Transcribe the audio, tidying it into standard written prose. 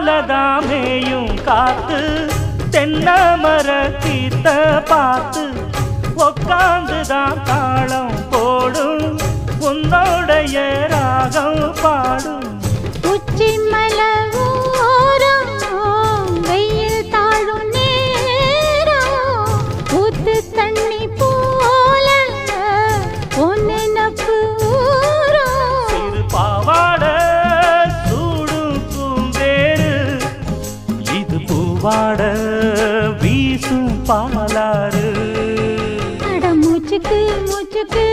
பின்னாலதாமேயும் காத்து தென்னமர கீத்த பார்த்து உக்காந்துதான் தாளம் போடும் உன்னோடைய ராகம் பாடும் உச்சி மலவோரம் வெயில் தாழும் நேரம் ஊத்து தண்ணி போல ஒன்னு நப்பு சிறு பாவாட சூடும் பூந்தேரு இது பூவாட வீசும் பாலாறு மூச்சுக்கு மூச்சுக்கு